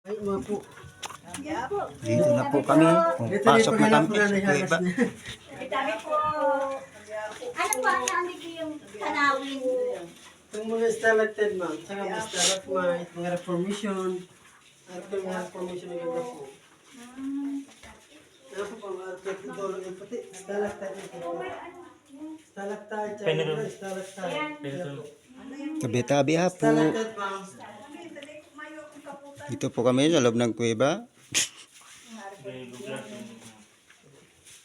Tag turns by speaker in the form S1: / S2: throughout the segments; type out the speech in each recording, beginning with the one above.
S1: Ay, mga po.
S2: Dito na po kami. Pasok na kami. Kuweba.
S3: Sabi po, ano ba ang amig yung tanawin?
S1: Itong mga stalactite, ma'am. Saka mga stalagmite, mga reformation. At yung mga reformation ng ganda po. Ano po mga architectural yung pati stalactite yung pati. Stalactite, tsaka stalactite.
S2: Tabi-tabi ha po.
S1: Stalactite, ma'am.
S2: Dito po kami sa loob ng kuweba.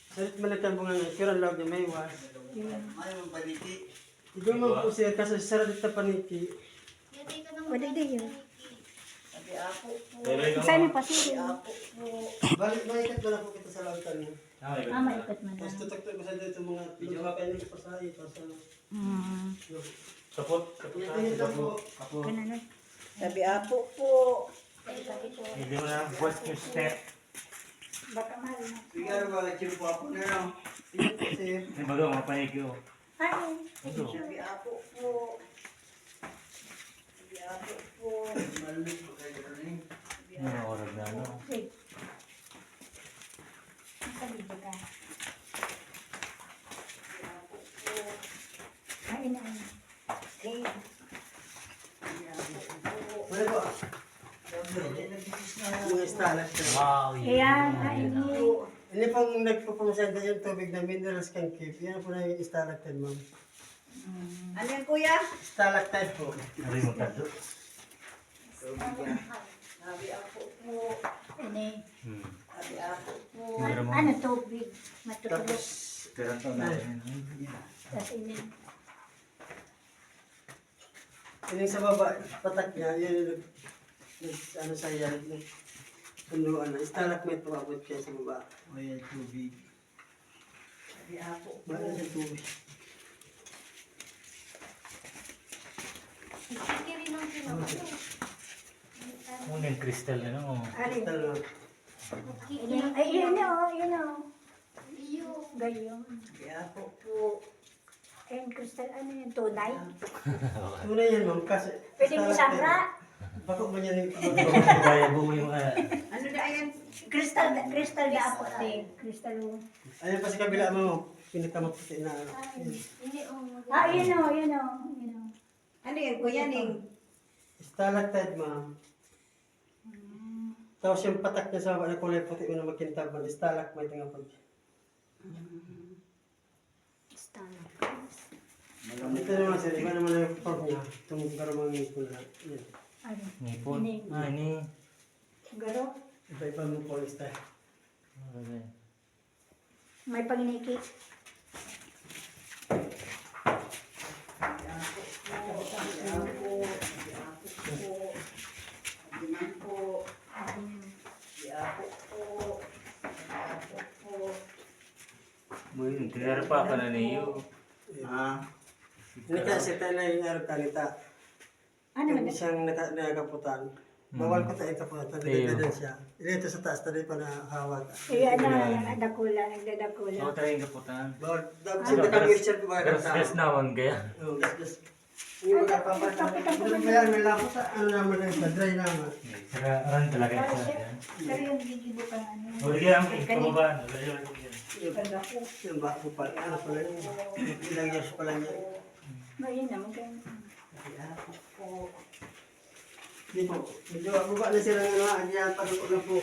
S1: Salit malagkan po nga nga. Kira log na may was. Ito man po siya kasi sarap dito paniki.
S3: Wala din yun. Saan yung pasiri?
S1: Balik ba na po kita sa lautan niya?
S3: Maikot mo na.
S1: Tapos tutok-tok ko sa dito mga kainin ko pa sa iyo.
S4: Kapot.
S1: Tingin lang po.
S3: Ganun.
S5: Sabi apo po.
S3: Sabi po,
S4: Hindi mo na buwas yung step.
S3: baka mahal na.
S1: Sigaro ba lang po ako na lang. Tingin po siya.
S4: May bago, mga panigyo.
S3: Ano?
S4: Ito.
S5: Sabi apo po. Sabi apo po.
S4: Mga oras na ano.
S3: Wait. Sabi ba ka? Ay, ina.
S1: Wala po. Mga stalactite.
S4: Wow.
S3: Ayan, ay,
S1: Hindi pong nagpapamasyada yung tubig na minerals kang keep. Yan po na yung stalactite, ma'am.
S5: Ano yan kuya?
S1: Stalactite po.
S4: Ano yung tatlo?
S5: Sabi apo po.
S3: ini.
S5: Sabi apo po.
S3: Ano tubig? Matutulog.
S1: Tapos,
S4: Pero ito na.
S3: Tapos ini.
S1: yung sa baba, patak niya, yun yung ano sa yan, punduan na. Stalagmite po abot siya sa baba. O yan, tubig.
S5: Sabi apo po.
S1: Bala sa tubig.
S4: Ano yung crystal na no?
S3: Ari.
S1: Talo.
S3: Ay, yun o, yun o. Gayong.
S5: Sabi apo po.
S3: Ayun, crystal, ano yun, tunay?
S1: Tunay yan, ma'am, kasi
S3: Pwede mo isabra.
S1: bako ba yan yung
S4: Kaya buo yung
S5: Ano na yan?
S3: Crystal na ako, te. Crystal mo.
S1: Ayun pa sa kabila mo, pinakamaputi na.
S3: Ah, yun o, yun o. Yun o.
S5: Ano yan kuya ning?
S1: Stalactite, ma'am. Tapos yung patak niya sa baba na kulay puti mo na magkintaban, stalagmite nga pag. Ito naman sir, iba naman yung form niya. Itong karamang ngipon na. Yan.
S3: Ano?
S4: Nipon. Ah, ini.
S3: Garo?
S1: Iba-iba mo po yung style.
S3: May panginiki.
S5: Sabi man po. Sabi apo po. Sabi apo po.
S4: Mo yun, tinara pa ka na niyo.
S1: Hindi kasi tayo na yung araw kanita.
S3: Ano
S1: Yung
S3: man?
S1: siyang nakaputan. Bawal ko tayo kaputan. Nagdadadan siya. Dito sa taas, tayo pa nahawag.
S3: Kaya nagdadakula, nagdadakula.
S4: So, tayo yung kaputan.
S1: Bawal. Dapat sa naka-wheelchair ko ba
S4: Pero
S1: ng tao?
S4: stress naman kaya.
S1: Oo, gas. Yung magkapapat. May lapot sa ano naman na ito. Dry naman.
S4: Saka, aran talaga ito.
S3: Pero yung gigibo ka ano.
S4: O, di kaya ang pababa.
S1: Yung bako pa. Ano pala yun? Ilang years pa lang yan.
S3: Ngayon naman kayo.
S1: Hindi po. Medyo baba na sila ng ano. Andiyan pa doon na po.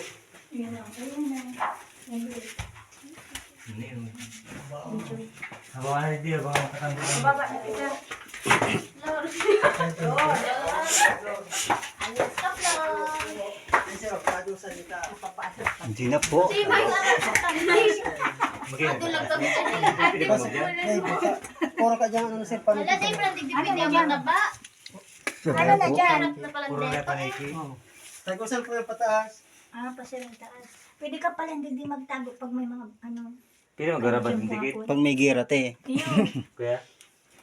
S3: Yun o. Ayun na.
S4: Hindi yun. Hawakan na dito, baka makatanggal.
S3: Baba na kita.
S1: Kasi pado sa nita.
S2: Hindi na po.
S1: Puro ka dyan ano sir. Paano
S3: Ano na dyan?
S4: Puro na paniki.
S1: Tagusan po yung pataas.
S3: Ah, pasirang taas. Pwede ka pala hindi magtago pag may mga ano.
S4: Pino magarabat yung dikit.
S2: Pag may gira te.
S3: Yun.
S4: Kuya?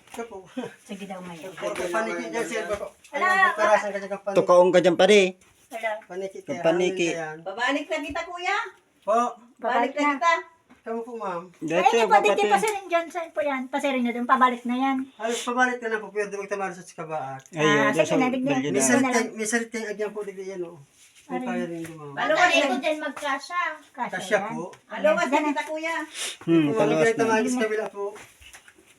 S1: Ito po.
S3: Sige daw may.
S1: Puro paniki dyan sir.
S3: Wala.
S1: Perasan ka dyan kang paniki.
S2: Tukaong ka dyan pa de.
S3: Wala.
S1: Paniki
S2: Kang paniki.
S5: Babalik na kita kuya.
S1: Po.
S5: Babalik na kita.
S1: Kamu po ma'am.
S3: Ay,
S2: Dito
S3: hindi pwede
S2: papati.
S3: di pasirin dyan sa po yan. Pasirin na doon. Pabalik na yan.
S1: Halos pabalik ka na po. Pero di magtamara sa kabaan.
S2: Ayun,
S3: Sige
S2: sa
S3: na, digdi.
S2: balyo
S1: May
S2: na.
S3: Isa na lang.
S1: sarit kayong agyan po digdi yan o. May kaya rin dumama.
S3: Pagkalay ko dyan magkasya.
S1: Kasya po.
S5: Maluwas na kita kuya.
S1: Kung
S2: Paluwas
S1: makikita
S2: na.
S1: magis kabila po.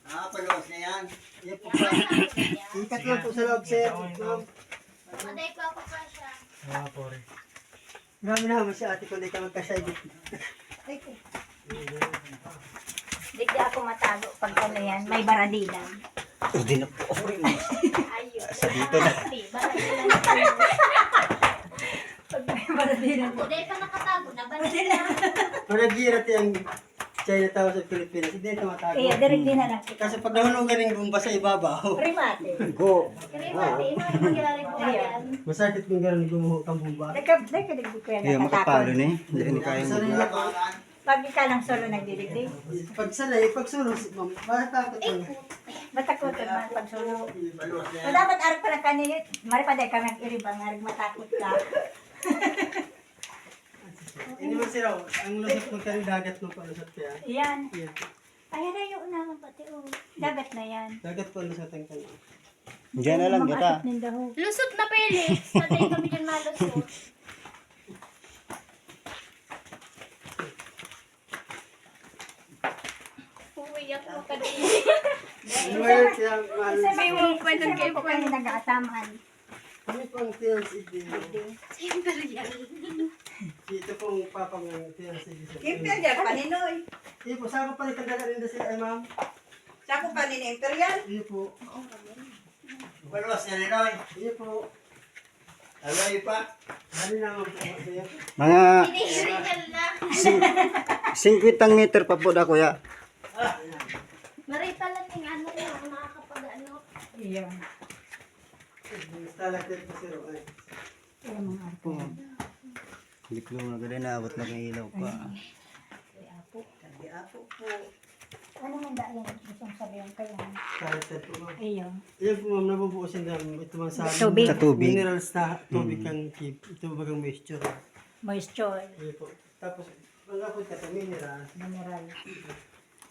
S6: Paluwas na yan.
S1: Yan po pa. Ikat lang po sa loob, sir. Ma'am.
S3: Maday ko ako kasya.
S4: Ah, pore.
S1: Grabe naman si ate kung di ka magkasya.
S5: Ay ko.
S3: Hindi ako matago pag ano yan. May baradilan.
S2: Hindi na po.
S3: Ayun.
S2: Sa dito na.
S3: Baradilan.
S5: Pag may baradilan.
S3: Hindi pa nakatago na baradilan.
S1: Managirat yung Chinatown sa Pilipinas. Hindi ito matago.
S3: Kaya direct din na lang.
S1: Kasi pag nahulugan yung bumba sa ibabaw,
S3: Primate.
S2: Go.
S3: Primate. Ano mangyari ko yan?
S1: masakit kung gano'n gumuho kang bumba.
S5: Nagkadigdig ko yan.
S2: Hindi makapalo ni. Hindi ni kaya
S1: Sanay na po.
S5: Pag ikaw lang solo nagdidigdig.
S1: Pag sanay, pag sulong, matakot mo.
S5: Matakot man pag solo.
S6: Paluwas na
S5: So
S6: yan.
S5: dapat arag pala kanina. Mari pa dahil ka nag-iribang arag matakot ka.
S1: Hindi mo sila, ang lusot mo kang dagat mo palusot kaya.
S5: Yan.
S1: Yan.
S5: Ay, arayo na pati oh. Dagat na yan.
S1: Dagat po lusot ang kanya.
S2: Diyan na lang kita.
S3: Lusot na Felix. Maday kami dyan malusot. Uwiyak mo ka din.
S1: Ano ba yun siya mahal?
S5: Sabi mo pa kayo nag-aataman.
S1: Ano po ang TLC din?
S3: Siyempre yan.
S1: Ito pong papang TLC din.
S5: Imperial paninoy.
S1: Iyo po, saan ko pa nagkagala rin na si ay ma'am?
S5: Sako panin Imperial.
S1: Iyo po.
S6: Paluwas na rin, Roy.
S1: Iyo po.
S6: Aloy pa.
S1: Hali na ma'am po. Sige.
S2: Mga
S3: Ini-original na.
S2: 50 meter pa po da kuya.
S3: Maray pala ting ano yung nakakapag-ano.
S5: Iyon.
S1: Stalactite po sir. Ay.
S5: Iyon mga arko.
S2: Hindi ko na gano'n naabot na kang ilaw pa.
S5: Sabi apo po. Ano man dahil gustong sabihin kayo?
S1: Stalactite po ma'am.
S5: Iyon.
S1: Iyo po ma'am, nabubuos yung dam. Ito mga sa
S5: Tubig.
S2: Sa tubig.
S1: minerals na tubig kang keep. Ito bagang moisture.
S5: Moisture.
S1: Iyo po. Tapos, pagkapot ka sa minerals.
S5: Mineral.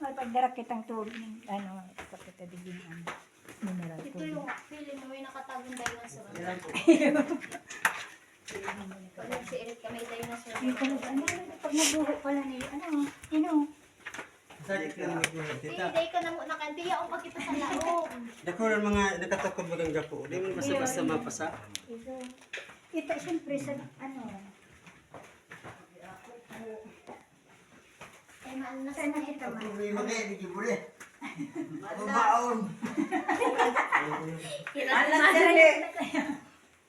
S5: Ay, pagdarak kitang tubig. Ano, pagkatadigin ang mineral
S3: Ito
S5: tubig.
S3: yung feeling mo may nakatagong dinosaur.
S1: Yan po.
S3: Pag nagsiirit ka may dinosaur.
S5: Ay, talaga, ano, pag nabuho pala niya, ano,
S1: Sakit ka naman yung tita.
S3: Day ka na muna kantiya o pagkita sa laog.
S1: Dako ng mga nakatakod bagang gapo. Di mo basta-basta mapasa.
S5: ito siyempre sa, ano,
S3: Ay, maalas
S5: saan
S3: na
S5: na kita man?
S6: Problema kayo, hindi kibuli. Mabaon.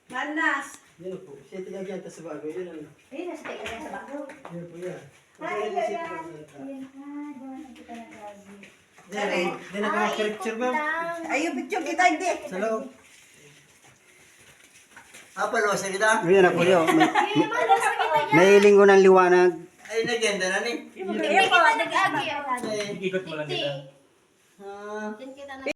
S5: Manas.
S1: Yun po. Siya tigagyan ta sa bago. Yun ang.
S5: Ayun, nasa tayo sa bago.
S1: Yun po yan.
S5: Ay,
S1: Pagka
S5: ayun,
S1: inisip ko
S5: ayun.
S1: yun.
S5: Ayun, doon na kita nag-lagi.
S1: Di na ka picture ba?
S5: Ayun, picture kita, hindi.
S1: Sa loob.
S6: Paluwas na kita.
S2: Ayan ako yun.
S3: Maalas na kita yan.
S2: May linggo ng liwanag.
S6: Ay, naganda na ni.
S3: Hindi kita nag-agi.
S6: Ay,
S4: Ikot mo lang kita.
S3: Hindi.
S6: ah.
S3: Diyan kita